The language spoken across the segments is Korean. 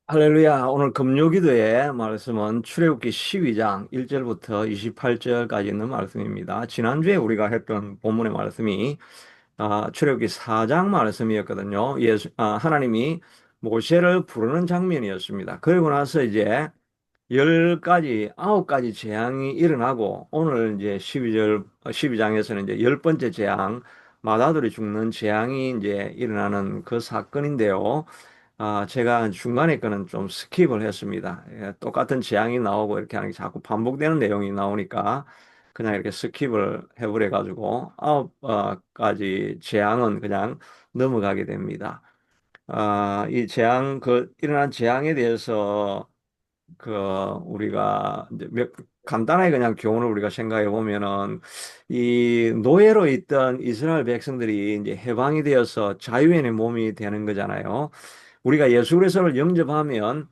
할렐루야. 오늘 금요기도의 말씀은 출애굽기 12장 1절부터 28절까지 있는 말씀입니다. 지난주에 우리가 했던 본문의 말씀이 출애굽기 4장 말씀이었거든요. 하나님이 모세를 부르는 장면이었습니다. 그리고 나서 이제 10가지, 9가지 재앙이 일어나고 오늘 이제 12장에서는 이제 10번째 재앙, 마다들이 죽는 재앙이 이제 일어나는 그 사건인데요. 제가 중간에 거는 좀 스킵을 했습니다. 예, 똑같은 재앙이 나오고 이렇게 하는 게 자꾸 반복되는 내용이 나오니까 그냥 이렇게 스킵을 해버려가지고 9가지 재앙은 그냥 넘어가게 됩니다. 이 재앙, 일어난 재앙에 대해서 우리가 이제 간단하게 그냥 교훈을 우리가 생각해 보면은 이 노예로 있던 이스라엘 백성들이 이제 해방이 되어서 자유인의 몸이 되는 거잖아요. 우리가 예수 그리스도를 영접하면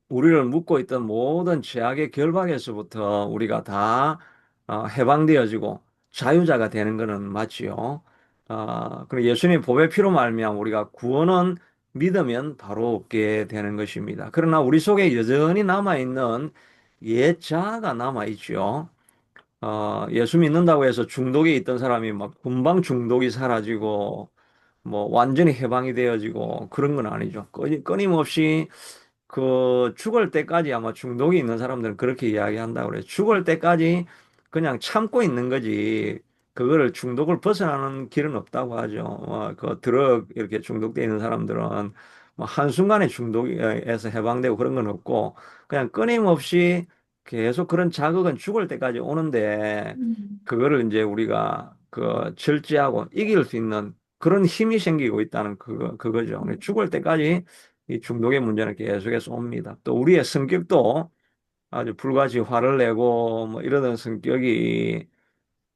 우리를 묶고 있던 모든 죄악의 결박에서부터 우리가 다 해방되어지고 자유자가 되는 것은 맞지요. 그리고 예수님의 보배 피로 말미암아 우리가 구원은 믿으면 바로 얻게 되는 것입니다. 그러나 우리 속에 여전히 남아있는 옛 자아가 남아있죠. 예수 믿는다고 해서 중독에 있던 사람이 막 금방 중독이 사라지고 뭐 완전히 해방이 되어지고 그런 건 아니죠. 끊임없이 죽을 때까지 아마 중독이 있는 사람들은 그렇게 이야기한다고 그래요. 죽을 때까지 그냥 참고 있는 거지. 그거를 중독을 벗어나는 길은 없다고 하죠. 드럭 이렇게 중독되어 있는 사람들은 뭐 한순간에 중독에서 해방되고 그런 건 없고 그냥 끊임없이 계속 그런 자극은 죽을 때까지 오는데 음, 그거를 이제 우리가 절제하고 이길 수 있는 그런 힘이 생기고 있다는 그거죠. 죽을 때까지 이 중독의 문제는 계속해서 옵니다. 또 우리의 성격도 아주 불같이 화를 내고 뭐 이러던 성격이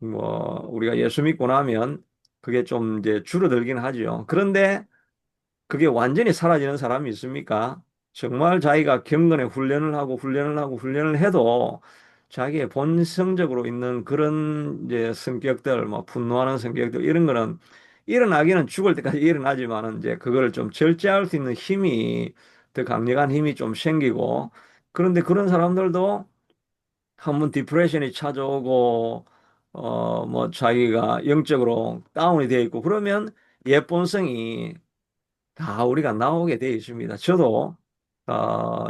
뭐 우리가 예수 믿고 나면 그게 좀 이제 줄어들긴 하죠. 그런데 그게 완전히 사라지는 사람이 있습니까? 정말 자기가 경건의 훈련을 하고 훈련을 하고 훈련을 해도 자기의 본성적으로 있는 그런 이제 성격들, 뭐 분노하는 성격들 이런 거는 일어나기는 죽을 때까지 일어나지만은 이제 그거를 좀 절제할 수 있는 힘이 더 강력한 힘이 좀 생기고 그런데 그런 사람들도 한번 디프레션이 찾아오고 뭐 자기가 영적으로 다운이 되어 있고 그러면 옛 본성이 다 우리가 나오게 되어 있습니다. 저도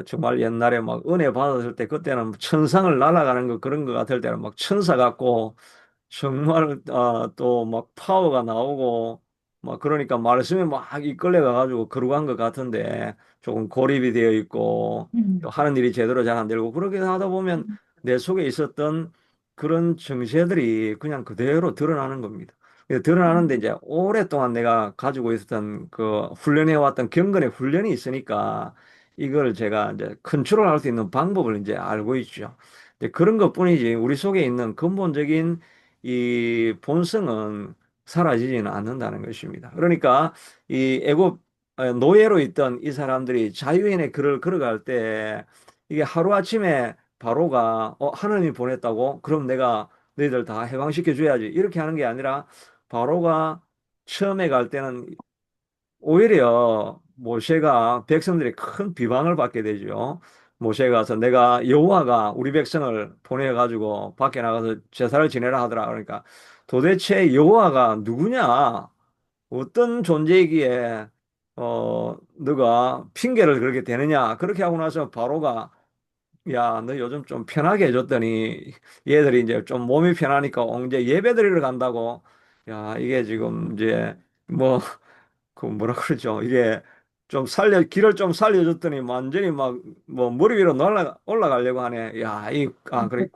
정말 옛날에 막 은혜 받았을 때 그때는 천상을 날아가는 거 그런 거 같을 때는 막 천사 같고 정말 또 막 파워가 나오고 막 그러니까 말씀에 막 이끌려가 가지고 거룩한 것 같은데 조금 고립이 되어 있고 또 음, 하는 일이 제대로 잘 안 되고 그렇게 하다 보면 음, 내 속에 있었던 그런 정체들이 그냥 그대로 드러나는 겁니다. 드러나는데 음, 이제 오랫동안 내가 가지고 있었던 훈련해왔던 경건의 훈련이 있으니까 이걸 제가 이제 컨트롤할 수 있는 방법을 이제 알고 있죠. 근데 그런 것뿐이지 우리 속에 있는 근본적인 이 본성은 사라지지는 않는다는 것입니다. 그러니까 이 노예로 있던 이 사람들이 자유인의 길을 걸어갈 때 이게 하루아침에 바로가 하나님이 보냈다고? 그럼 내가 너희들 다 해방시켜 줘야지. 이렇게 하는 게 아니라 바로가 처음에 갈 때는 오히려 모세가 백성들이 큰 비방을 받게 되죠. 모세가 가서 내가 여호와가 우리 백성을 보내가지고 밖에 나가서 제사를 지내라 하더라. 그러니까 도대체 여호와가 누구냐? 어떤 존재이기에 너가 핑계를 그렇게 대느냐? 그렇게 하고 나서 바로가 야, 너 요즘 좀 편하게 해줬더니 얘들이 이제 좀 몸이 편하니까 이제 예배 드리러 간다고. 야, 이게 지금 이제 뭐 뭐라 그러죠? 이게 길을 좀 살려줬더니 완전히 막 뭐 머리 위로 올라가려고 하네. 야, 그래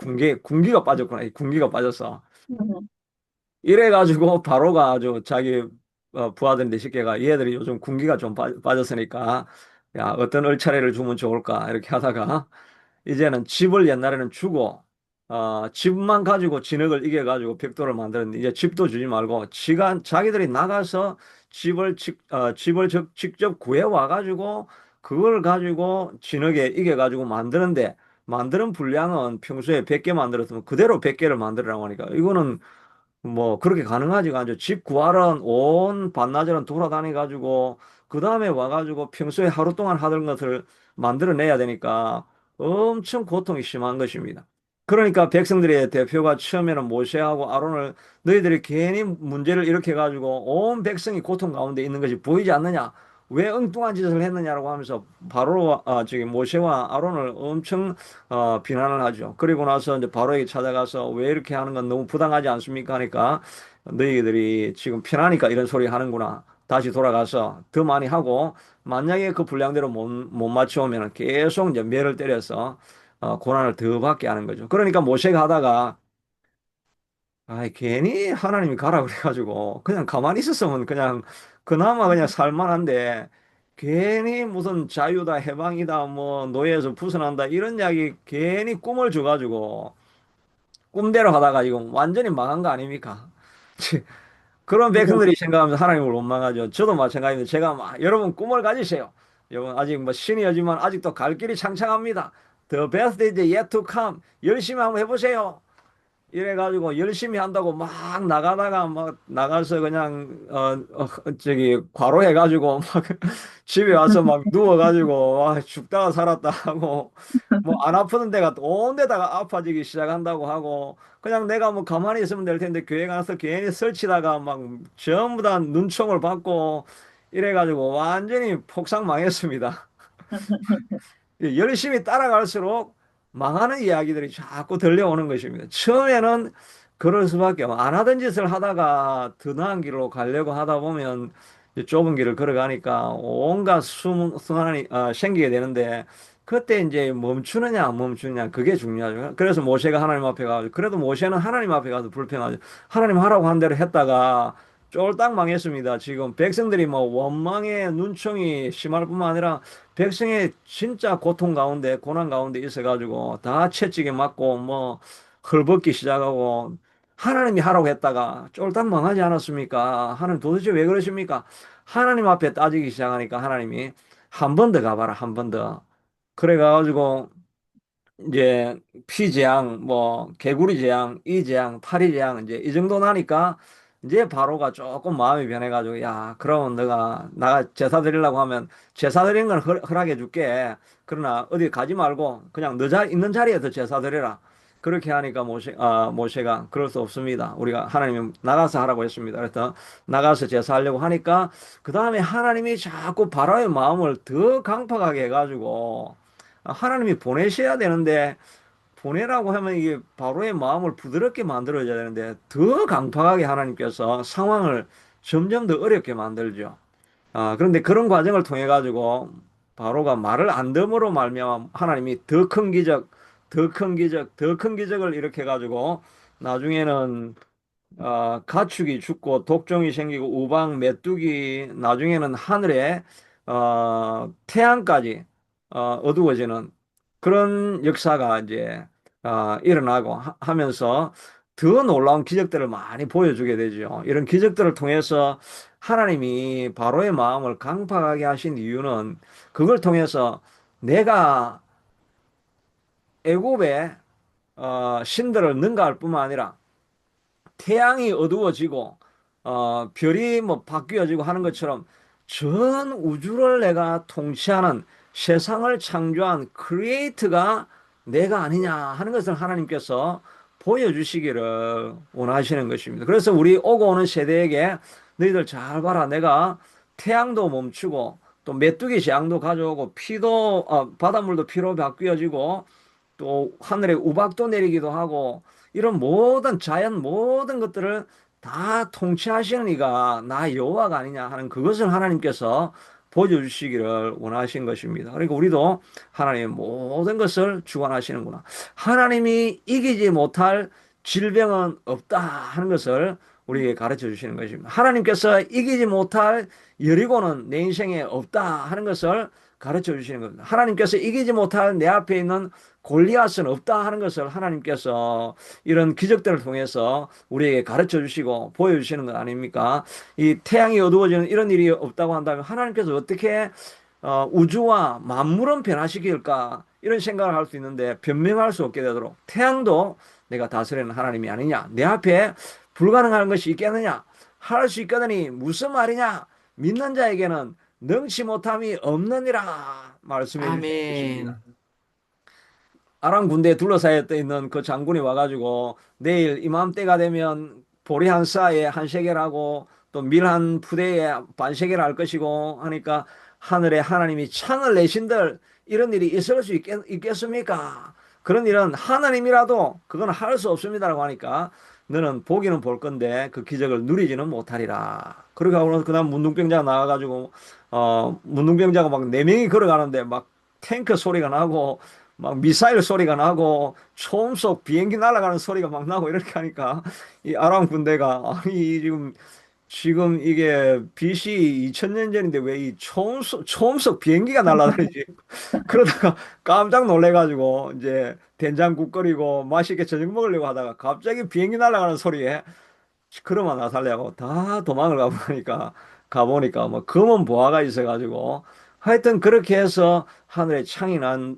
군기가 빠졌구나. 이 군기가 빠졌어. 음, 이래가지고 바로가 아주 자기 부하들인데 십계가 얘들이 요즘 군기가 좀 빠졌으니까 야, 어떤 얼차례를 주면 좋을까 이렇게 하다가 이제는 집을 옛날에는 주고 집만 가지고 진흙을 이겨가지고 벽돌을 만드는데 이제 집도 주지 말고 자기들이 나가서 집을 직접 구해와 가지고 그걸 가지고 진흙에 이겨가지고 만드는데 만드는 분량은 평소에 100개 만들었으면 그대로 100개를 만들으라고 하니까 이거는 뭐 그렇게 가능하지가 않죠. 집 구하러 온 반나절은 돌아다녀 가지고 그 다음에 와가지고 평소에 하루 동안 하던 것을 만들어내야 되니까 엄청 고통이 심한 것입니다. 그러니까 백성들의 대표가 처음에는 모세하고 아론을 너희들이 괜히 문제를 일으켜가지고 온 백성이 고통 가운데 있는 것이 보이지 않느냐? 왜 엉뚱한 짓을 했느냐라고 하면서 바로 저기 모세와 아론을 엄청 비난을 하죠. 그리고 나서 이제 바로에게 찾아가서 왜 이렇게 하는 건 너무 부당하지 않습니까? 하니까 너희들이 지금 편하니까 이런 소리 하는구나. 다시 돌아가서 더 많이 하고 만약에 그 분량대로 못 맞춰오면 계속 이제 매를 때려서 고난을 더 받게 하는 거죠. 그러니까 모세가 하다가 괜히 하나님이 가라 그래가지고 그냥 가만히 있었으면 그냥 그나마 그냥 살만한데 괜히 무슨 자유다 해방이다 뭐 노예에서 벗어난다 이런 이야기 괜히 꿈을 줘가지고 꿈대로 하다가 이거 완전히 망한 거 아닙니까? 그런 백성들이 생각하면서 하나님을 원망하죠. 저도 마찬가지입니다. 제가 막 여러분 꿈을 가지세요. 여러분 아직 뭐 신이지만 아직도 갈 길이 창창합니다. The best is yet to come. 열심히 한번 해보세요. 이래가지고 열심히 한다고 막 나가다가 막 나가서 그냥 저기 과로해가지고 막 집에 와서 막 누워가지고 와 죽다가 살았다 하고 뭐 안 아프는 데가 온 데다가 아파지기 시작한다고 하고 그냥 내가 뭐 가만히 있으면 될 텐데 교회 가서 괜히 설치다가 막 전부 다 눈총을 받고 이래가지고 완전히 폭삭 망했습니다. 열심히 따라갈수록 망하는 이야기들이 자꾸 들려오는 것입니다. 처음에는 그럴 수밖에 안 하던 짓을 하다가 더 나은 길로 가려고 하다 보면 이제 좁은 길을 걸어가니까 온갖 순환이 생기게 되는데 그때 이제 멈추느냐 안 멈추느냐 그게 중요하죠. 그래서 모세가 하나님 앞에 가서 그래도 모세는 하나님 앞에 가서 불평하죠. 하나님 하라고 한 대로 했다가 쫄딱 망했습니다. 지금 백성들이 뭐 원망의 눈총이 심할 뿐만 아니라 백성의 진짜 고통 가운데 고난 가운데 있어가지고 다 채찍에 맞고 뭐 헐벗기 시작하고 하나님이 하라고 했다가 쫄딱 망하지 않았습니까? 하나님 도대체 왜 그러십니까? 하나님 앞에 따지기 시작하니까 하나님이 한 번 더 가봐라 한 번 더. 그래 가지고 이제 피재앙, 뭐 개구리 재앙, 이 재앙, 파리 재앙 이제 이 정도 나니까 이제 바로가 조금 마음이 변해가지고 야, 그러면 너가 나가 제사 드리려고 하면 제사 드리는 건 허락해 줄게. 그러나 어디 가지 말고 그냥 너 있는 자리에서 제사 드려라. 그렇게 하니까 모세가 그럴 수 없습니다. 우리가 하나님이 나가서 하라고 했습니다. 그래서 나가서 제사하려고 하니까 그 다음에 하나님이 자꾸 바로의 마음을 더 강팍하게 해가지고 하나님이 보내셔야 되는데 보내라고 하면 이게 바로의 마음을 부드럽게 만들어줘야 되는데 더 강팍하게 하나님께서 상황을 점점 더 어렵게 만들죠. 그런데 그런 과정을 통해 가지고 바로가 말을 안 됨으로 말미암아 하나님이 더 큰 기적, 더 큰 기적, 더 큰 기적을 일으켜 가지고 나중에는 가축이 죽고 독종이 생기고 우방 메뚜기 나중에는 하늘에 태양까지 어두워지는 그런 역사가 이제 일어나고 하면서 더 놀라운 기적들을 많이 보여주게 되죠. 이런 기적들을 통해서 하나님이 바로의 마음을 강팍하게 하신 이유는 그걸 통해서 내가 애굽의 신들을 능가할 뿐만 아니라 태양이 어두워지고 별이 뭐 바뀌어지고 하는 것처럼 전 우주를 내가 통치하는 세상을 창조한 크리에이터가 내가 아니냐 하는 것을 하나님께서 보여주시기를 원하시는 것입니다. 그래서 우리 오고 오는 세대에게 너희들 잘 봐라. 내가 태양도 멈추고 또 메뚜기 재앙도 가져오고 피도 바닷물도 피로 바뀌어지고 또 하늘에 우박도 내리기도 하고 이런 모든 자연 모든 것들을 다 통치하시는 이가 나 여호와가 아니냐 하는 그것을 하나님께서 보여주시기를 원하신 것입니다. 그러니까 우리도 하나님의 모든 것을 주관하시는구나. 하나님이 이기지 못할 질병은 없다 하는 것을 우리에게 가르쳐 주시는 것입니다. 하나님께서 이기지 못할 여리고는 내 인생에 없다 하는 것을 가르쳐 주시는 겁니다. 하나님께서 이기지 못할 내 앞에 있는 골리앗은 없다 하는 것을 하나님께서 이런 기적들을 통해서 우리에게 가르쳐 주시고 보여주시는 것 아닙니까? 이 태양이 어두워지는 이런 일이 없다고 한다면 하나님께서 어떻게 우주와 만물은 변화시킬까? 이런 생각을 할 수 있는데 변명할 수 없게 되도록 태양도 내가 다스리는 하나님이 아니냐? 내 앞에 불가능한 것이 있겠느냐? 할 수 있거든이 무슨 말이냐? 믿는 자에게는 능치 못함이 없느니라 말씀해 주시는 것입니다. 아멘. 아람 군대에 둘러싸여 있는 그 장군이 와가지고 내일 이맘때가 되면 보리 한 싸에 한 세겔하고 또 밀 한 푸대에 반 세겔 할 것이고 하니까 하늘에 하나님이 창을 내신들 이런 일이 있을 수 있겠습니까? 그런 일은 하나님이라도 그건 할 수 없습니다라고 하니까 너는 보기는 볼 건데 그 기적을 누리지는 못하리라. 그러고 하고 그다음 문둥병자가 나와가지고 문둥병자가 막 네 명이 걸어가는데 막 탱크 소리가 나고 막 미사일 소리가 나고 초음 속 비행기 날아가는 소리가 막 나고 이렇게 하니까 이 아람 군대가 아니 지금 이게 BC 2000년 전인데 왜 이 초음 속 비행기가 날아다니지? 그러다가 깜짝 놀래가지고 이제 된장국 끓이고 맛있게 저녁 먹으려고 하다가 갑자기 비행기 날아가는 소리에 시끄러워 나살려고 다 도망을 가보니까 뭐 검은 보화가 있어가지고 하여튼 그렇게 해서 하늘에 창이 난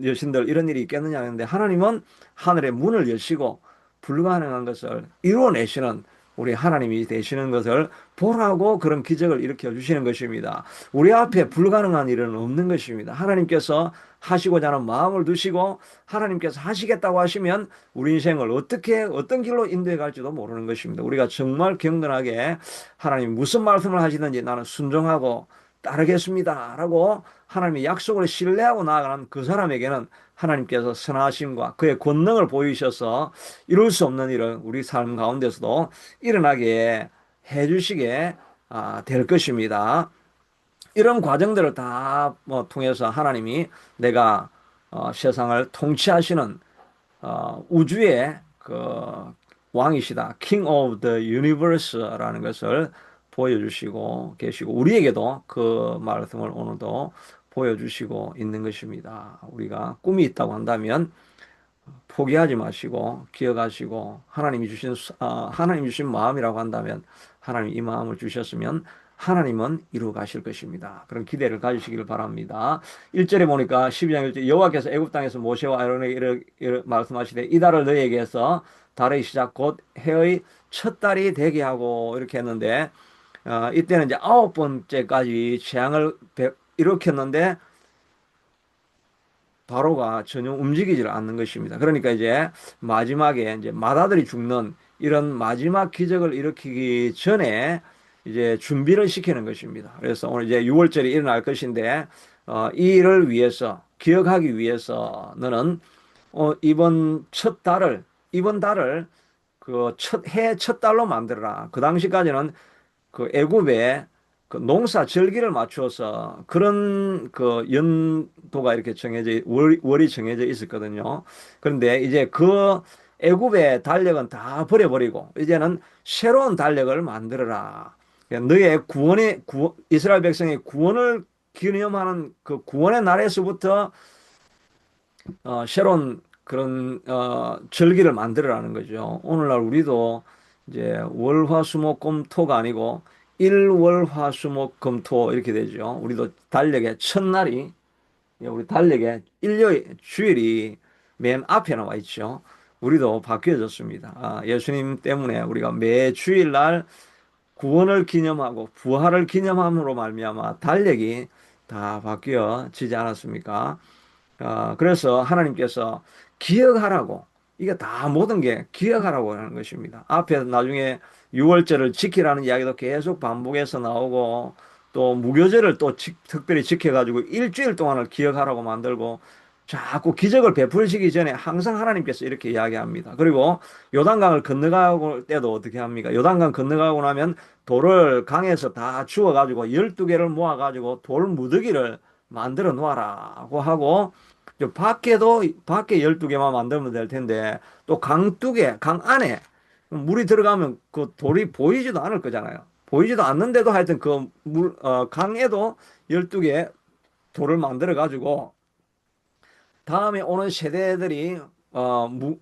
여신들 이런 일이 있겠느냐 하는데 하나님은 하늘의 문을 여시고 불가능한 것을 이루어내시는 우리 하나님이 되시는 것을 보라고 그런 기적을 일으켜 주시는 것입니다. 우리 앞에 불가능한 일은 없는 것입니다. 하나님께서 하시고자 하는 마음을 두시고 하나님께서 하시겠다고 하시면 우리 인생을 어떻게 어떤 길로 인도해 갈지도 모르는 것입니다. 우리가 정말 경건하게 하나님 무슨 말씀을 하시든지 나는 순종하고 따르겠습니다라고 하나님의 약속을 신뢰하고 나아가는 그 사람에게는 하나님께서 선하심과 그의 권능을 보이셔서 이룰 수 없는 일을 우리 삶 가운데서도 일어나게 해주시게 될 것입니다. 이런 과정들을 다뭐 통해서 하나님이 내가 세상을 통치하시는 우주의 그 왕이시다. King of the Universe라는 것을 보여주시고 계시고 우리에게도 그 말씀을 오늘도 보여주시고 있는 것입니다. 우리가 꿈이 있다고 한다면 포기하지 마시고 기억하시고 하나님 주신 마음이라고 한다면 하나님 이 마음을 주셨으면 하나님은 이루어 가실 것입니다. 그런 기대를 가지시길 바랍니다. 1절에 보니까 12장 1절 여호와께서 애굽 땅에서 모세와 아론에게 이르 말씀하시되 이달을 너희에게서 달의 시작 곧 해의 첫 달이 되게 하고 이렇게 했는데 이때는 이제 아홉 번째까지 재앙을 일으켰는데 바로가 전혀 움직이질 않는 것입니다. 그러니까 이제 마지막에 이제 맏아들이 죽는 이런 마지막 기적을 일으키기 전에 이제 준비를 시키는 것입니다. 그래서 오늘 이제 6월절이 일어날 것인데 이 일을 위해서 기억하기 위해서 너는 이번 달을 그 해 첫 달로 만들어라. 그 당시까지는 그 애굽에 그 농사 절기를 맞추어서 그런 그 연도가 이렇게 월이 정해져 있었거든요. 그런데 이제 그 애굽의 달력은 다 버려버리고 이제는 새로운 달력을 만들어라. 그러니까 너의 이스라엘 백성의 구원을 기념하는 그 구원의 날에서부터 새로운 그런 절기를 만들어라는 거죠. 오늘날 우리도 이제 월화수목금토가 아니고 일월화수목금토 이렇게 되죠. 우리도 달력의 첫날이 우리 달력의 일요일 주일이 맨 앞에 나와 있죠. 우리도 바뀌어졌습니다. 예수님 때문에 우리가 매 주일날 구원을 기념하고 부활을 기념함으로 말미암아 달력이 다 바뀌어지지 않았습니까? 그래서 하나님께서 기억하라고, 이게 다 모든 게 기억하라고 하는 것입니다. 앞에 나중에 유월절을 지키라는 이야기도 계속 반복해서 나오고, 또 무교절을 또 특별히 지켜가지고 일주일 동안을 기억하라고 만들고, 자꾸 기적을 베풀시기 전에 항상 하나님께서 이렇게 이야기합니다. 그리고 요단강을 건너가고 때도 어떻게 합니까? 요단강 건너가고 나면 돌을 강에서 다 주워가지고 12개를 모아가지고 돌 무더기를 만들어 놓아라고 하고, 밖에 12개만 만들면 될 텐데, 또 강 두 개, 강 안에 물이 들어가면 그 돌이 보이지도 않을 거잖아요. 보이지도 않는데도 하여튼 강에도 12개 돌을 만들어 가지고 다음에 오는 세대들이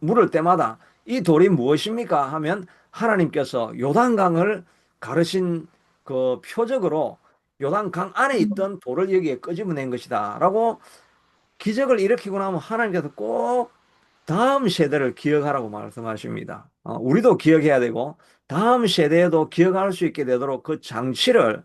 물을 때마다 이 돌이 무엇입니까? 하면 하나님께서 요단강을 가르신 그 표적으로 요단강 안에 있던 돌을 여기에 끄집어낸 것이다. 라고 기적을 일으키고 나면 하나님께서 꼭 다음 세대를 기억하라고 말씀하십니다. 우리도 기억해야 되고 다음 세대에도 기억할 수 있게 되도록 그 장치를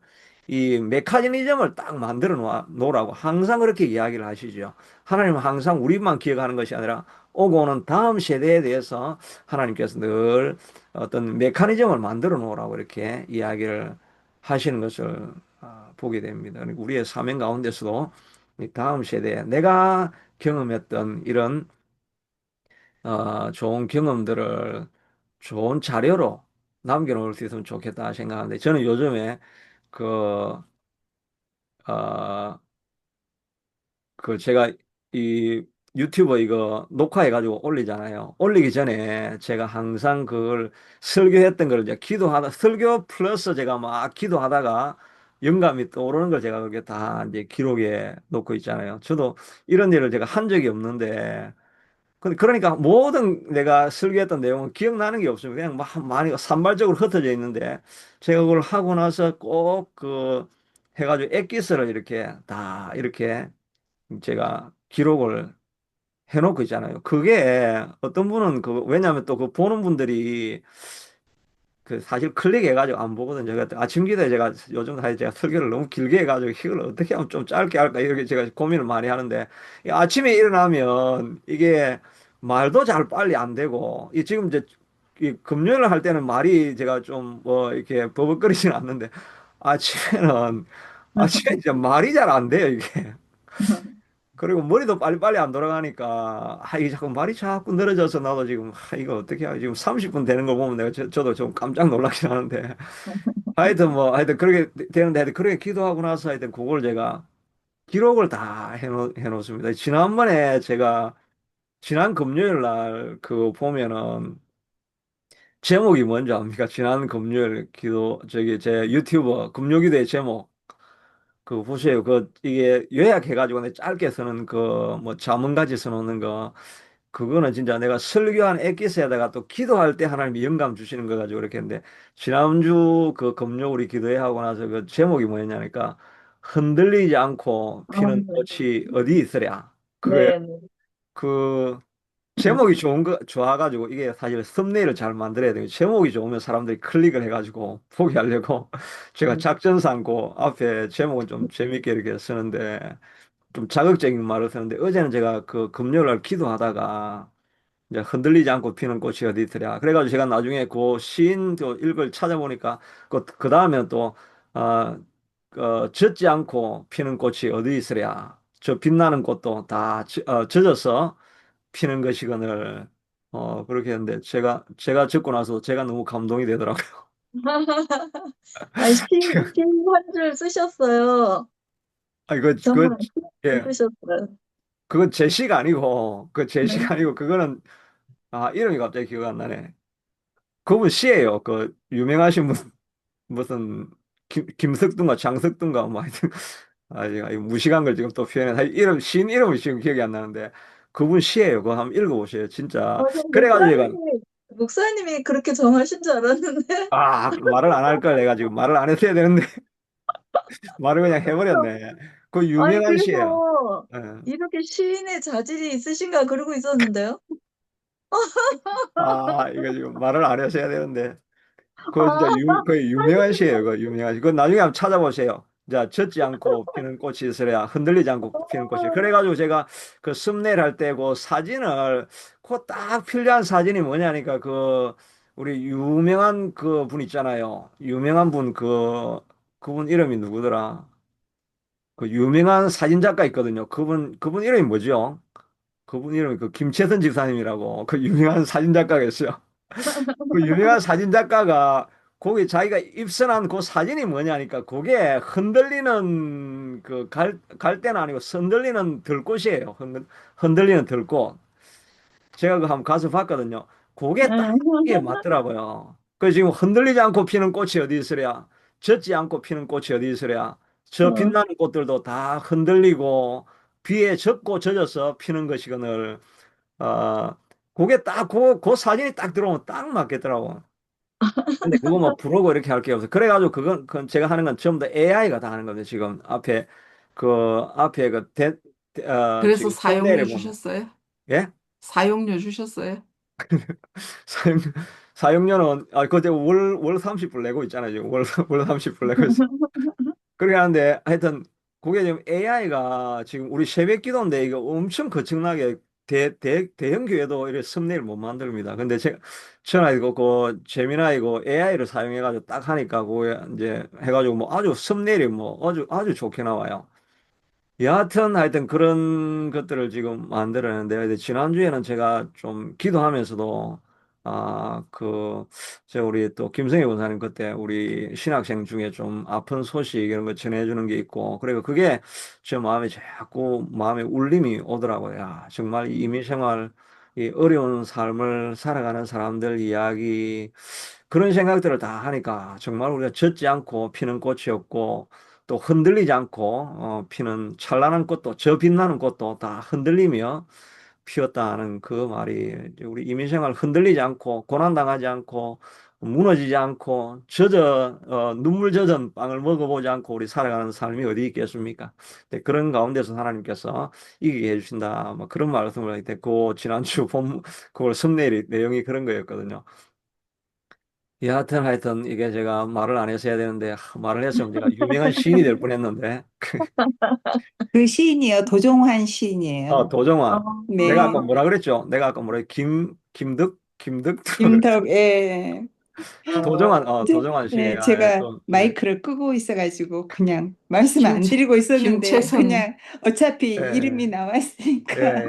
이 메커니즘을 딱 만들어 놓으라고 항상 그렇게 이야기를 하시죠. 하나님은 항상 우리만 기억하는 것이 아니라 오고 오는 다음 세대에 대해서 하나님께서 늘 어떤 메커니즘을 만들어 놓으라고 이렇게 이야기를 하시는 것을 보게 됩니다. 그러니까 우리의 사명 가운데서도 이 다음 세대에 내가 경험했던 이런 좋은 경험들을 좋은 자료로 남겨놓을 수 있으면 좋겠다 생각하는데 저는 요즘에 그, 어, 제가 이 유튜버 이거 녹화해가지고 올리잖아요. 올리기 전에 제가 항상 그걸 설교했던 걸 이제 기도하다, 설교 플러스 제가 막 기도하다가 영감이 떠오르는 걸 제가 그게 다 이제 기록에 놓고 있잖아요. 저도 이런 일을 제가 한 적이 없는데 그러니까 모든 내가 설계했던 내용은 기억나는 게 없으면 그냥 막 많이 산발적으로 흩어져 있는데 제가 그걸 하고 나서 꼭 그 해가지고 엑기스를 이렇게 다 이렇게 제가 기록을 해놓고 있잖아요. 그게 어떤 분은 왜냐하면 또 그 보는 분들이 사실 클릭해가지고 안 보거든요. 그러니까 아침 기도에 제가 요즘 사실 제가 설교를 너무 길게 해가지고 이걸 어떻게 하면 좀 짧게 할까 이렇게 제가 고민을 많이 하는데 이 아침에 일어나면 이게 말도 잘 빨리 안 되고 이 지금 이제 이 금요일 할 때는 말이 제가 좀 뭐 이렇게 버벅거리지는 않는데 아침에는 아침에 진짜 말이 잘 안 돼요 이게. 그리고 머리도 빨리빨리 안 돌아가니까 이게 자꾸 말이 자꾸 늘어져서 나도 지금 이거 어떻게 하지 지금 30분 되는 거 보면 내가 저도 좀 깜짝 놀라긴 하는데 하여튼 뭐 하여튼 그렇게 되는데 하여튼 그렇게 기도하고 나서 하여튼 그걸 제가 기록을 다 해놓습니다. 지난번에 제가 지난 금요일 날 그거 보면은 제목이 뭔지 압니까? 지난 금요일 기도 저기 제 유튜버 금요기도의 제목 그거 보세요. 이게 요약해가지고 내 짧게 쓰는 뭐 자문가지 써놓는 거 그거는 진짜 내가 설교한 엑기스에다가 또 기도할 때 하나님이 영감 주시는 거 가지고 이렇게 했는데 지난주 그 금요 우리 기도회 하고 나서 그 제목이 뭐였냐니까 흔들리지 않고 아, 피는 꽃이 어디 있으랴 그거예요. 네, 네. 그 제목이 좋아가지고 이게 사실 썸네일을 잘 만들어야 돼요. 제목이 좋으면 사람들이 클릭을 해가지고 보게 하려고 제가 작전 삼고 앞에 제목은 좀 재밌게 이렇게 쓰는데 좀 자극적인 말을 쓰는데 어제는 제가 그 금요일 날 기도하다가 이제 흔들리지 않고 피는 꽃이 어디 있더라. 그래가지고 제가 나중에 그 시인 그 읽을 찾아보니까 그 다음에 또 어, 젖지 않고 피는 꽃이 어디 있으랴. 저 빛나는 꽃도 다 젖어서 피는 것이거늘 그렇게 했는데 제가 듣고 나서 제가 너무 감동이 되더라고요. 아, 시한 줄 쓰셨어요. 아 이거 정말 예 예쁘셨어요. 그건 제 시가 아니고 그 제 네. 시가 아니고 그거는 이름이 갑자기 기억 안 나네. 그분 시예요. 그 유명하신 분 무슨 김석둔가 장석둔가 뭐 하여튼 제가 이 무식한 걸 지금 또 표현해 신 이름이 지금 기억이 안 나는데 그분 시예요. 그거 한번 읽어보세요. 진짜 저 그래가지고 제가 목사님이 그렇게 정하신 줄 알았는데. 말을 안 할 걸 내가 지금 말을 안 했어야 되는데 말을 그냥 해버렸네. 그 아니, 유명한 시예요. 그래서 예. 이렇게 시인의 자질이 있으신가 그러고 있었는데요. 이거 지금 말을 안 했어야 되는데 그거 진짜 아, 거의 유명한 시예요. 그 유명한 시. 그거 나중에 한번 찾아보세요. 자, 젖지 않고 피는 꽃이 있으랴 흔들리지 않고 피는 꽃이. 그래가지고 제가 그 썸네일 할 때 그 사진을 그 딱 필요한 사진이 뭐냐니까 우리 유명한 그 분 있잖아요. 유명한 분 그분 이름이 누구더라? 그 유명한 사진 작가 있거든요. 그분 이름이 뭐죠? 그분 이름이 그 김채선 집사님이라고 그 유명한 사진 작가가 있어요. 그 유명한 사진 작가가 거기 자기가 입선한 그 사진이 뭐냐니까 그게 흔들리는 갈대는 아니고 흔들리는 들꽃이에요. 흔들리는 들꽃. 제가 그 한번 가서 봤거든요. 그게 딱 이게 맞더라고요. 그 지금 흔들리지 않고 피는 꽃이 어디 있으랴? 젖지 않고 피는 꽃이 어디 있으랴? 저 어. 빛나는 꽃들도 다 흔들리고 비에 젖고 젖어서 피는 것이거늘. 어, 그게 딱 그 사진이 딱 들어오면 딱 맞겠더라고. 근데 그거 뭐 부르고 이렇게 할 게 없어. 그래가지고 그건 제가 하는 건 전부 다 AI가 다 하는 겁니다. 지금 앞에 그래서 지금 사용료 썸네일에 보면 주셨어요? 예? 사용료 주셨어요? 사용 사용료는 그때 월 30불 내고 있잖아요. 지금 월 30불 내고 있어. 그렇게 하는데 하여튼 그게 지금 AI가 지금 우리 새벽 기도인데 이거 엄청 거창하게 대형 교회도 이렇게 썸네일 못 만듭니다. 근데 제가 전화 이거 그 재미나이고 AI를 사용해가지고 딱 하니까 그 이제 해가지고 뭐 아주 썸네일이 뭐 아주 좋게 나와요. 여하튼 하여튼 그런 것들을 지금 만들었는데 지난주에는 제가 좀 기도하면서도 제가 우리 또 김성희 원사님 그때 우리 신학생 중에 좀 아픈 소식 이런 거 전해주는 게 있고 그리고 그게 제 마음에 자꾸 마음에 울림이 오더라고요. 야, 정말 이 이민 생활 이 어려운 삶을 살아가는 사람들 이야기 그런 생각들을 다 하니까 정말 우리가 젖지 않고 피는 꽃이었고 또 흔들리지 않고 피는 찬란한 꽃도 저 빛나는 꽃도 다 흔들리며 피었다는 그 말이 이제 우리 이민생활 흔들리지 않고 고난당하지 않고 무너지지 않고 눈물 젖은 빵을 먹어보지 않고 우리 살아가는 삶이 어디 있겠습니까? 네, 그런 가운데서 하나님께서 이기게 해주신다. 뭐 그런 말씀을 할때 그 지난주 본 그걸 섭내일 내용이 그런 거였거든요. 여하튼 하여튼 이게 제가 말을 안 해서 해야 되는데 말을 했으면 제가 유명한 시인이 될 뻔했는데 그 시인이요, 도종환 시인이에요. 어, 도정환 내가 아까 네. 뭐라 그랬죠? 내가 아까 뭐라 김득 김덕, 예. 이제, 도정환 시인이 네, 제가 또 네. 마이크를 끄고 있어가지고 그냥 말씀 안 김채, 드리고 있었는데 김채선. 그냥 어차피 예, 이름이 예, 나왔으니까. 예.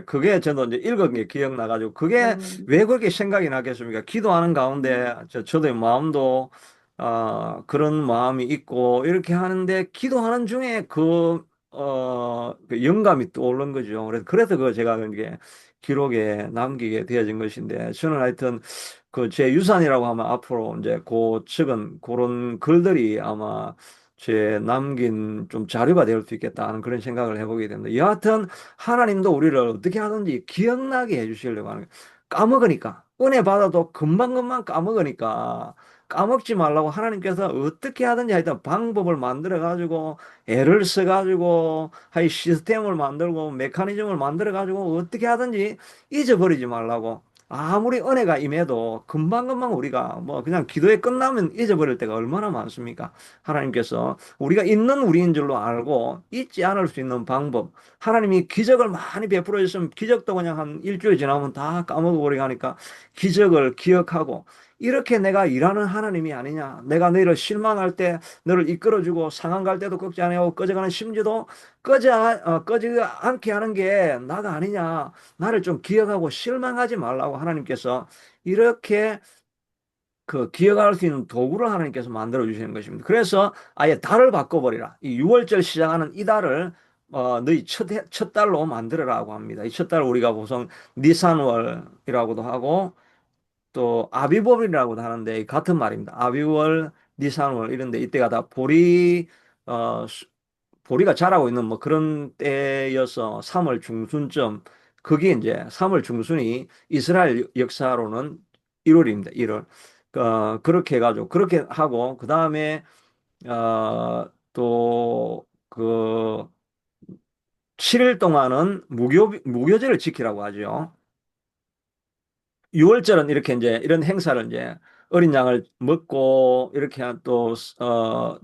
그게 저도 이제 읽은 게 기억나가지고, 그게 네. 왜 그렇게 생각이 나겠습니까? 기도하는 가운데, 저도 마음도, 그런 마음이 있고, 이렇게 하는데, 기도하는 중에 그 영감이 떠오른 거죠. 그래서 그 제가 이게 기록에 남기게 되어진 것인데, 저는 하여튼, 그 제 유산이라고 하면 앞으로 이제 그 적은 그런 글들이 아마 제 남긴 좀 자료가 될 수 있겠다 하는 그런 생각을 해보게 됩니다. 여하튼 하나님도 우리를 어떻게 하든지 기억나게 해주시려고 하는 거예요. 까먹으니까 은혜 받아도 금방금방 까먹으니까 까먹지 말라고 하나님께서 어떻게 하든지 하여튼 방법을 만들어 가지고 애를 써 가지고 hay 시스템을 만들고 메커니즘을 만들어 가지고 어떻게 하든지 잊어버리지 말라고 아무리 은혜가 임해도 금방금방 우리가 뭐 그냥 기도에 끝나면 잊어버릴 때가 얼마나 많습니까? 하나님께서 우리가 있는 우리인 줄로 알고 잊지 않을 수 있는 방법. 하나님이 기적을 많이 베풀어 줬으면 기적도 그냥 한 일주일 지나면 다 까먹어버리고 하니까 기적을 기억하고 이렇게 내가 일하는 하나님이 아니냐. 내가 너희를 실망할 때 너를 이끌어주고 상한 갈 때도 걱정 안 하고 꺼져가는 심지도 꺼지 않게 하는 게 나가 아니냐. 나를 좀 기억하고 실망하지 말라고 하나님께서 이렇게 그 기억할 수 있는 도구를 하나님께서 만들어 주시는 것입니다. 그래서 아예 달을 바꿔버리라. 이 6월절 시작하는 이 달을 너희 첫 달로 만들어라고 합니다. 이 첫 달을 우리가 보통 니산월이라고도 하고 또 아비월이라고도 하는데 같은 말입니다. 아비월, 니산월 이런데 이때가 다 어, 보리가 자라고 있는 뭐 그런 때여서 3월 중순쯤 그게 이제 3월 중순이 이스라엘 역사로는 1월입니다. 1월. 그렇게 해가지고 그렇게 하고 그 다음에 또그 7일 동안은 무교절을 지키라고 하죠. 6월절은 이렇게 이제 이런 행사를 이제 어린 양을 먹고 이렇게 또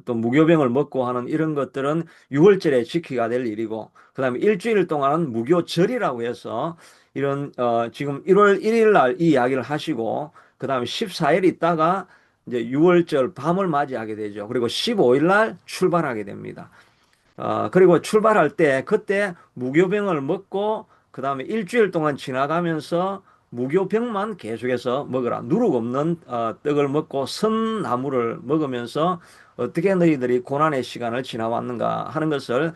무교병을 먹고 하는 이런 것들은 6월절에 지키가 될 일이고 그다음에 일주일 동안은 무교절이라고 해서 이런 지금 1월 1일 날 이 이야기를 하시고 그다음에 14일 있다가 이제 6월절 밤을 맞이하게 되죠. 그리고 15일 날 출발하게 됩니다. 그리고 출발할 때 그때 무교병을 먹고 그 다음에 일주일 동안 지나가면서 무교병만 계속해서 먹으라. 누룩 없는 떡을 먹고 선 나물을 먹으면서 어떻게 너희들이 고난의 시간을 지나왔는가 하는 것을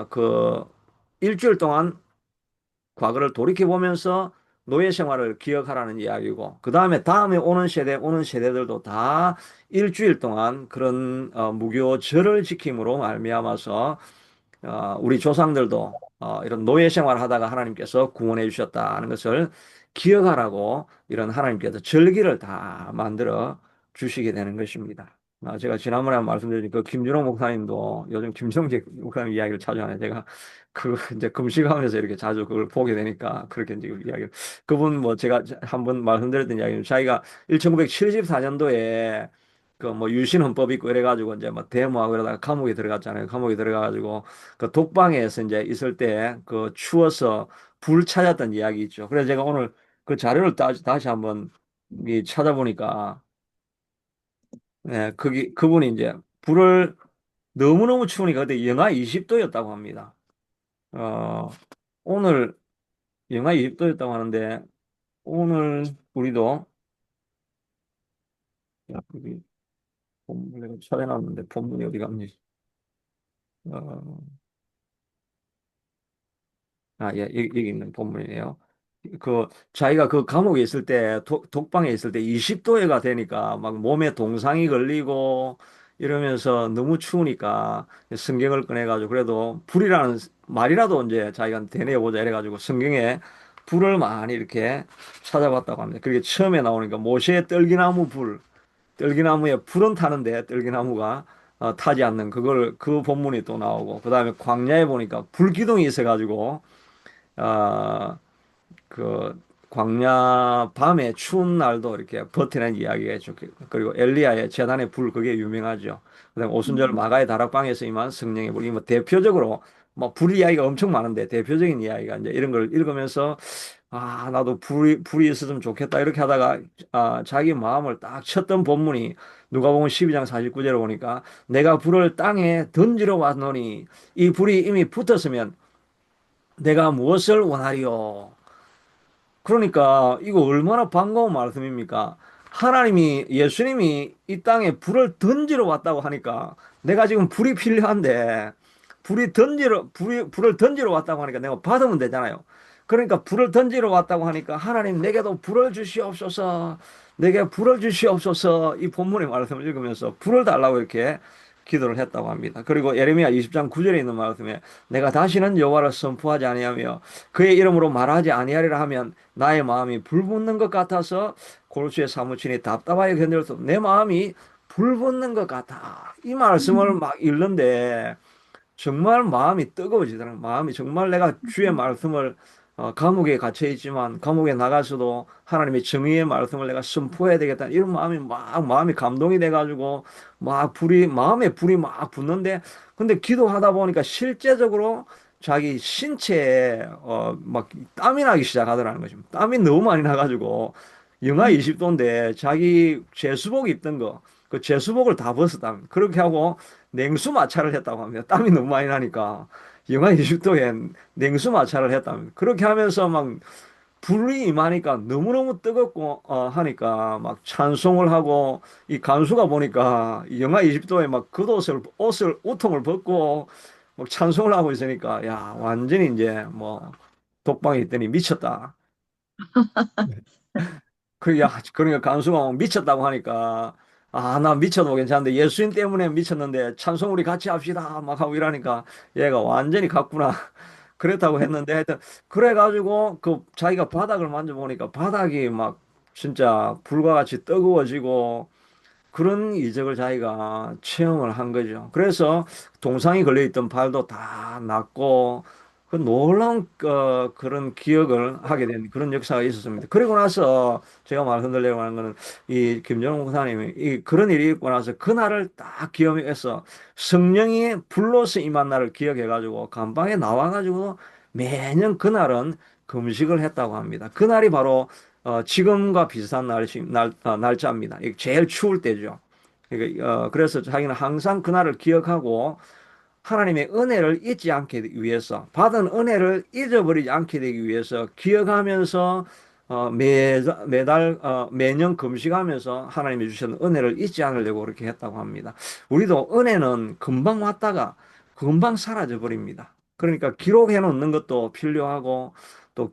그 일주일 동안 과거를 돌이켜 보면서 노예 생활을 기억하라는 이야기고 다음에 오는 세대들도 다 일주일 동안 그런 무교절을 지킴으로 말미암아서 우리 조상들도 이런 노예 생활을 하다가 하나님께서 구원해 주셨다는 것을 기억하라고 이런 하나님께서 절기를 다 만들어 주시게 되는 것입니다. 제가 지난번에 한 말씀드린 그 김준호 목사님도 요즘 김성재 목사님 이야기를 자주 하네. 제가 그 이제 금식하면서 이렇게 자주 그걸 보게 되니까 그렇게 지금 이야기를 그분 뭐 제가 한번 말씀드렸던 이야기는 자기가 1974년도에 그 뭐 유신 헌법 있고 이래가지고 이제 뭐 데모하고 이러다가 감옥에 들어갔잖아요. 감옥에 들어가가지고 그 독방에서 이제 있을 때 그 추워서 불 찾았던 이야기 있죠. 그래서 제가 오늘 그 자료를 다시 한번 이 찾아보니까 예, 그분이 이제 불을 너무너무 추우니까 그때 영하 20도였다고 합니다. 어, 오늘 영하 20도였다고 하는데 오늘 우리도 야, 여기 본문 내가 찾아놨는데 본문이 어디 갔니? 어, 예, 여기 있는 본문이네요. 그 자기가 그 감옥에 있을 때 독방에 있을 때 20도가 되니까 막 몸에 동상이 걸리고 이러면서 너무 추우니까 성경을 꺼내가지고 그래도 불이라는 말이라도 이제 자기가 되뇌어보자 이래가지고 성경에 불을 많이 이렇게 찾아봤다고 합니다. 그게 처음에 나오니까 모세의 떨기나무 불, 떨기나무에 불은 타는데 떨기나무가 타지 않는 그걸 그 본문이 또 나오고 그다음에 광야에 보니까 불기둥이 있어가지고 어, 그 광야 밤에 추운 날도 이렇게 버티는 이야기가 있죠. 그리고 엘리야의 제단의 불 그게 유명하죠. 그다음에 오순절 음. 마가의 다락방에서 임한 성령의 불. 이뭐 대표적으로 뭐 불 이야기가 엄청 많은데 대표적인 이야기가 이제 이런 걸 읽으면서 나도 불이 있었으면 좋겠다 이렇게 하다가 자기 마음을 딱 쳤던 본문이 누가복음 12장 49절에 보니까 내가 불을 땅에 던지러 왔노니 이 불이 이미 붙었으면 내가 무엇을 원하리요? 그러니까 이거 얼마나 반가운 말씀입니까? 하나님이 예수님이 이 땅에 불을 던지러 왔다고 하니까 내가 지금 불이 필요한데 불을 던지러 왔다고 하니까 내가 받으면 되잖아요. 그러니까 불을 던지러 왔다고 하니까 하나님 내게도 불을 주시옵소서. 내게 불을 주시옵소서. 이 본문의 말씀을 읽으면서 불을 달라고 이렇게 기도를 했다고 합니다. 그리고 예레미야 20장 9절에 있는 말씀에 내가 다시는 여호와를 선포하지 아니하며 그의 이름으로 말하지 아니하리라 하면 나의 마음이 불붙는 것 같아서 골수에 사무치니 답답하게 견딜 수 없. 내 마음이 불붙는 것 같아. 이 말씀을 막 읽는데 정말 마음이 뜨거워지더라고요. 마음이 정말 내가 주의 말씀을 감옥에 갇혀 있지만 감옥에 나가서도 하나님의 정의의 말씀을 내가 선포해야 되겠다. 이런 마음이 감동이 돼가지고 막 마음에 불이 막 붙는데 근데 기도하다 보니까 실제적으로 자기 신체에 막 땀이 나기 시작하더라는 거죠. 땀이 너무 많이 나가지고 영하 20도인데 자기 제수복 입던 거 그 제수복을 다 벗었다. 그렇게 하고 냉수 마찰을 했다고 합니다. 땀이 너무 많이 나니까 영하 20도에 냉수 마찰을 했답니다. 그렇게 하면서 막 불이 임하니까 너무너무 뜨겁고 하니까 막 찬송을 하고 이 간수가 보니까 영하 20도에 막 겉옷을 옷통을 벗고 막 찬송을 하고 있으니까 야 완전히 이제 뭐 독방에 있더니 미쳤다. 그러니까 간수가 막 미쳤다고 하니까 나 미쳐도 괜찮은데 예수님 때문에 미쳤는데 찬송 우리 같이 합시다 막 하고 이러니까 얘가 완전히 갔구나. 그랬다고 했는데 하여튼 그래가지고 그 자기가 바닥을 만져보니까 바닥이 막 진짜 불과 같이 뜨거워지고 그런 이적을 자기가 체험을 한 거죠. 그래서 동상이 걸려있던 발도 다 낫고 그 놀라운 그런 기억을 하게 된 그런 역사가 있었습니다. 그리고 나서 제가 말씀드리려고 하는 거는 이 김정은 목사님이 그런 일이 있고 나서 그날을 딱 기억해서 성령이 불로서 임한 날을 기억해가지고 감방에 나와가지고 매년 그날은 금식을 했다고 합니다. 그날이 바로 지금과 비슷한 날짜입니다. 이게 제일 추울 때죠. 그래서 자기는 항상 그날을 기억하고 하나님의 은혜를 잊지 않게 위해서, 받은 은혜를 잊어버리지 않게 되기 위해서 기억하면서 매년 금식하면서 하나님이 주신 은혜를 잊지 않으려고 그렇게 했다고 합니다. 우리도 은혜는 금방 왔다가 금방 사라져 버립니다. 그러니까 기록해 놓는 것도 필요하고 또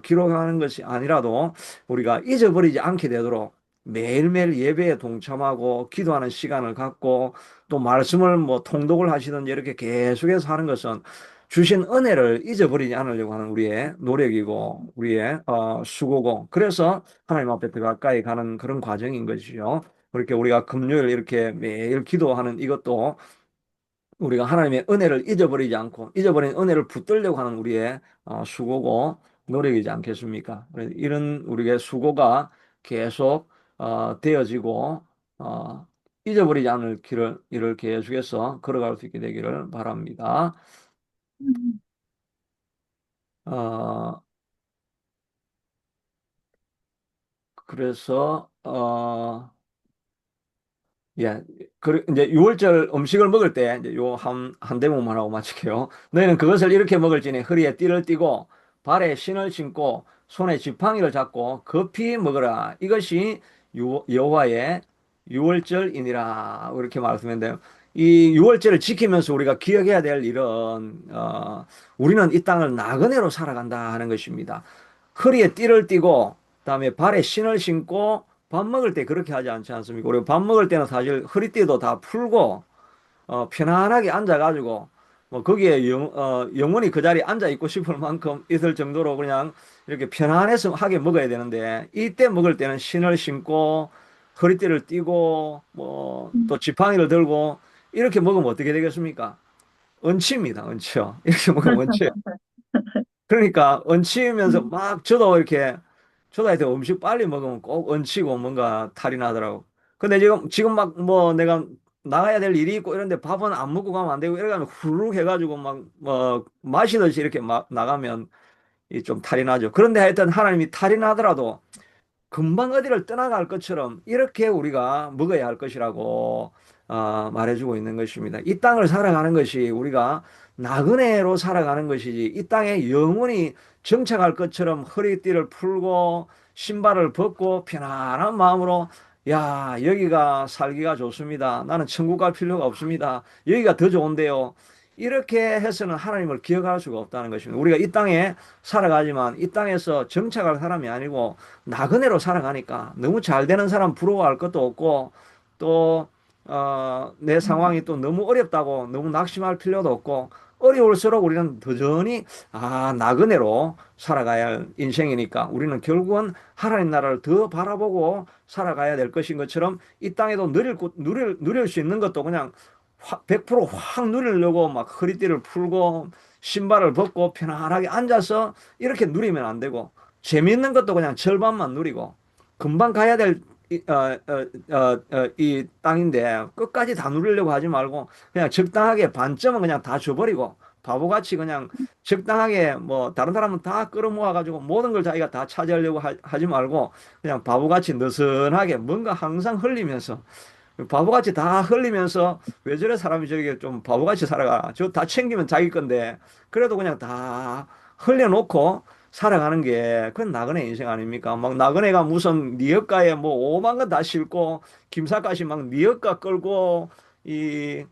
기록하는 것이 아니라도 우리가 잊어버리지 않게 되도록 매일매일 예배에 동참하고 기도하는 시간을 갖고 또 말씀을 뭐 통독을 하시든지 이렇게 계속해서 하는 것은 주신 은혜를 잊어버리지 않으려고 하는 우리의 노력이고 우리의 수고고 그래서 하나님 앞에 더 가까이 가는 그런 과정인 것이죠. 그렇게 우리가 금요일 이렇게 매일 기도하는 이것도 우리가 하나님의 은혜를 잊어버리지 않고 잊어버린 은혜를 붙들려고 하는 우리의 수고고 노력이지 않겠습니까? 그래서 이런 우리의 수고가 계속 되어지고 어, 잊어버리지 않을 길을 이를 계속해서 걸어갈 수 있게 되기를 바랍니다. 음. 어, 그래서 예, 이제 유월절 음식을 먹을 때, 이제 요 한 대목만 하고 마칠게요. 너희는 그것을 이렇게 먹을지니 허리에 띠를 띠고, 발에 신을 신고, 손에 지팡이를 잡고, 급히 먹으라. 이것이 여호와의 유월절이니라. 이렇게 말씀했는데요. 이 유월절을 지키면서 우리가 기억해야 될 일은, 우리는 이 땅을 나그네로 살아간다 하는 것입니다. 허리에 띠를 띠고, 그다음에 발에 신을 신고, 밥 먹을 때 그렇게 하지 않지 않습니까? 우리 밥 먹을 때는 사실 허리띠도 다 풀고 편안하게 앉아가지고 뭐 거기에 영원히 그 자리에 앉아 있고 싶을 만큼 있을 정도로 그냥 이렇게 편안해서 하게 먹어야 되는데 이때 먹을 때는 신을 신고 허리띠를 띠고 뭐 또 지팡이를 들고 이렇게 먹으면 어떻게 되겠습니까? 얹힙니다, 얹혀. 이렇게 먹으면 얹혀요. 그러니까 얹히면서 음. 막 저도 이렇게 저도 하여튼 음식 빨리 먹으면 꼭 얹히고 뭔가 탈이 나더라고. 근데 지금 막 뭐 내가 나가야 될 일이 있고 이런데 밥은 안 먹고 가면 안 되고 이래가면 후루룩 해가지고 막 뭐 마시듯이 이렇게 막 나가면 이 좀 탈이 나죠. 그런데 하여튼 하나님이 탈이 나더라도 금방 어디를 떠나갈 것처럼 이렇게 우리가 먹어야 할 것이라고 말해주고 있는 것입니다. 이 땅을 살아가는 것이 우리가 나그네로 살아가는 것이지 이 땅에 영원히 정착할 것처럼 허리띠를 풀고 신발을 벗고 편안한 마음으로 야, 여기가 살기가 좋습니다. 나는 천국 갈 필요가 없습니다. 여기가 더 좋은데요. 이렇게 해서는 하나님을 기억할 수가 없다는 것입니다. 우리가 이 땅에 살아가지만 이 땅에서 정착할 사람이 아니고 나그네로 살아가니까 너무 잘 되는 사람 부러워할 것도 없고 또 내 상황이 또 너무 어렵다고 너무 낙심할 필요도 없고 어려울수록 우리는 여전히 나그네로 살아가야 할 인생이니까 우리는 결국은 하나님 나라를 더 바라보고 살아가야 될 것인 것처럼 이 땅에도 누릴 수 있는 것도 그냥 100%확 누리려고 막 허리띠를 풀고 신발을 벗고 편안하게 앉아서 이렇게 누리면 안 되고 재미있는 것도 그냥 절반만 누리고 금방 가야 될 이 땅인데 끝까지 다 누리려고 하지 말고 그냥 적당하게 반점은 그냥 다 줘버리고 바보같이 그냥 적당하게 뭐 다른 사람은 다 끌어모아 가지고 모든 걸 자기가 다 차지하려고 하지 말고 그냥 바보같이 느슨하게 뭔가 항상 흘리면서 바보같이 다 흘리면서 왜 저래 사람이 저렇게 좀 바보같이 살아가. 저 다 챙기면 자기 건데 그래도 그냥 다 흘려놓고 살아가는 게 그건 나그네 인생 아닙니까? 막 나그네가 무슨 니엇가에 뭐 5만 건 다 싣고 김삿갓이 막 니엇가 끌고 이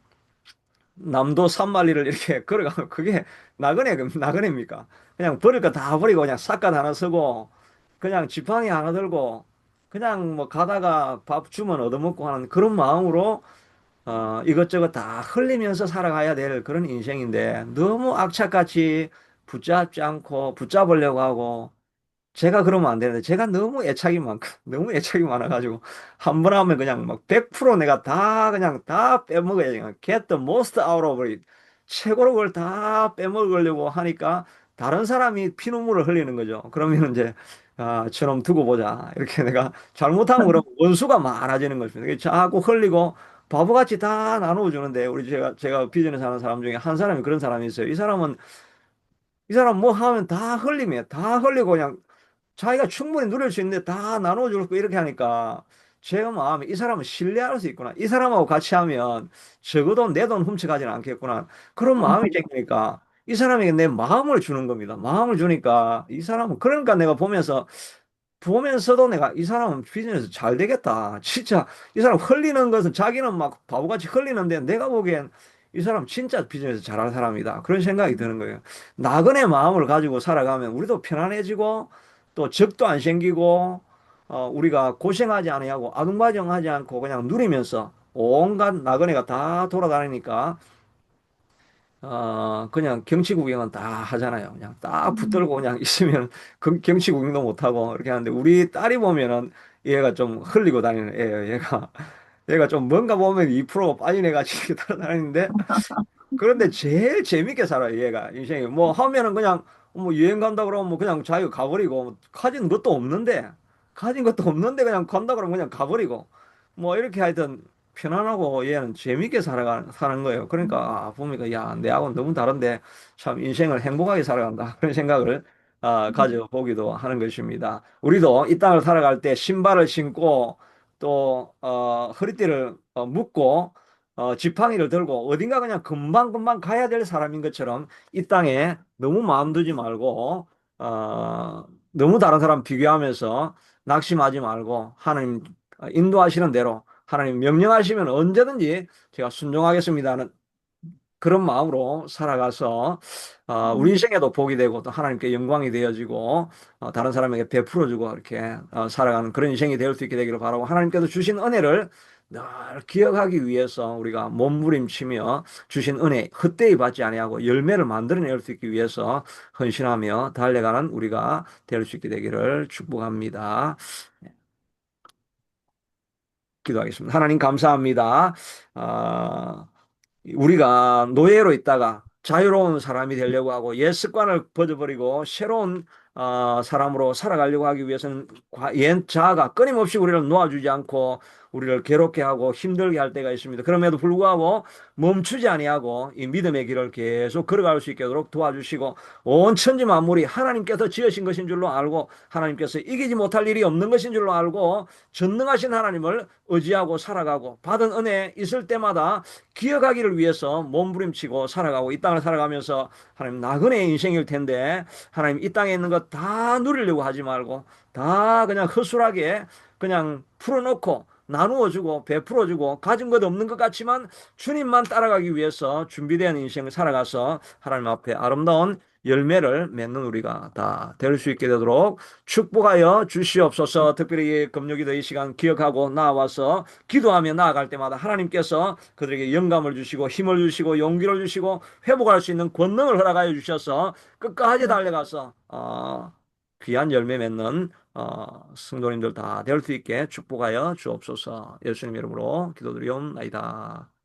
남도 산만리를 이렇게 걸어가면 그게 나그네입니까? 그냥 버릴 거 다 버리고 그냥 삿갓 하나 쓰고 그냥 지팡이 하나 들고 그냥 뭐 가다가 밥 주면 얻어먹고 하는 그런 마음으로 이것저것 다 흘리면서 살아가야 될 그런 인생인데 너무 악착같이 붙잡지 않고 붙잡으려고 하고 제가 그러면 안 되는데 제가 너무 애착이 많고 너무 애착이 많아가지고 한 번 하면 그냥 막 100% 내가 다 그냥 다 빼먹어야 돼. Get the most out of it. 최고로 그걸 다 빼먹으려고 하니까 다른 사람이 피눈물을 흘리는 거죠. 그러면 이제 저놈 두고 보자. 이렇게 내가 잘못하면 그럼 원수가 많아지는 것입니다. 이게 자꾸 흘리고 바보같이 다 나누어 주는데 우리 제가 비전에 사는 사람 중에 한 사람이 그런 사람이 있어요. 이 사람 뭐 하면 다 흘리면 다 흘리고 그냥 자기가 충분히 누릴 수 있는데 다 나눠주고 이렇게 하니까 제가 마음에 이 사람은 신뢰할 수 있구나. 이 사람하고 같이 하면 적어도 내 돈 훔쳐가지는 않겠구나. 그런 마음이 생기니까 이 사람에게 내 마음을 주는 겁니다. 마음을 주니까 이 사람은 그러니까 내가 보면서도 내가 이 사람은 비즈니스 잘 되겠다. 진짜 이 사람 흘리는 것은 자기는 막 바보같이 흘리는데 내가 보기엔 이 사람 진짜 비즈니스 잘하는 사람이다. 그런 생각이 드는 거예요. 나그네 마음을 가지고 살아가면 우리도 편안해지고 또 적도 안 생기고 우리가 고생하지 않으려고 아둥바둥하지 않고 그냥 누리면서 온갖 나그네가 다 돌아다니니까 그냥 경치 구경은 다 하잖아요. 그냥 딱 붙들고 그냥 있으면 경치 구경도 못 하고 이렇게 하는데 우리 딸이 보면은 얘가 좀 흘리고 다니는 애예요. 얘가 좀 뭔가 보면 2%가 빠진 애가 이렇게 따라다니는데 그런데 제일 재밌게 살아요, 얘가. 인생이. 뭐 하면은 그냥 뭐 여행 간다 그러면 뭐 그냥 자기가 가버리고 뭐 가진 것도 없는데 그냥 간다 그러면 그냥 가버리고 뭐 이렇게 하여튼 편안하고 얘는 재밌게 사는 거예요. 그러니까 보니까 야, 내하고는 너무 다른데 참 인생을 행복하게 살아간다. 그런 생각을 가져보기도 하는 것입니다. 우리도 이 땅을 살아갈 때 신발을 신고 또 허리띠를 묶고 지팡이를 들고 어딘가 그냥 금방금방 가야 될 사람인 것처럼 이 땅에 너무 마음 두지 말고, 너무 다른 사람 비교하면서 낙심하지 말고, 하나님 인도하시는 대로, 하나님 명령하시면 언제든지 제가 순종하겠습니다는 그런 마음으로 살아가서 우리 인생에도 복이 되고 또 하나님께 영광이 되어지고 다른 사람에게 베풀어주고 이렇게 살아가는 그런 인생이 될 수 있게 되기를 바라고 하나님께서 주신 은혜를 늘 기억하기 위해서 우리가 몸부림치며 주신 은혜 헛되이 받지 아니하고 열매를 만들어낼 수 있기 위해서 헌신하며 달려가는 우리가 될 수 있게 되기를 축복합니다. 기도하겠습니다. 하나님 감사합니다. 아, 우리가 노예로 있다가 자유로운 사람이 되려고 하고 옛 습관을 버려버리고 새로운 사람으로 살아가려고 하기 위해서는 옛 자아가 끊임없이 우리를 놓아주지 않고 우리를 괴롭게 하고 힘들게 할 때가 있습니다. 그럼에도 불구하고 멈추지 아니하고 이 믿음의 길을 계속 걸어갈 수 있도록 도와주시고 온 천지 만물이 하나님께서 지으신 것인 줄로 알고 하나님께서 이기지 못할 일이 없는 것인 줄로 알고 전능하신 하나님을 의지하고 살아가고 받은 은혜 있을 때마다 기억하기를 위해서 몸부림치고 살아가고 이 땅을 살아가면서 하나님 나그네의 인생일 텐데 하나님 이 땅에 있는 것 다 누리려고 하지 말고 다 그냥 허술하게 그냥 풀어놓고 나누어주고 베풀어주고 가진 것 없는 것 같지만 주님만 따라가기 위해서 준비된 인생을 살아가서 하나님 앞에 아름다운 열매를 맺는 우리가 다 될 수 있게 되도록 축복하여 주시옵소서. 특별히 금요기도 이 시간 기억하고 나와서 기도하며 나아갈 때마다 하나님께서 그들에게 영감을 주시고 힘을 주시고 용기를 주시고 회복할 수 있는 권능을 허락하여 주셔서 끝까지 달려가서 귀한 열매 맺는 성도님들 다 될 수 있게 축복하여 주옵소서. 예수님 이름으로 기도드리옵나이다.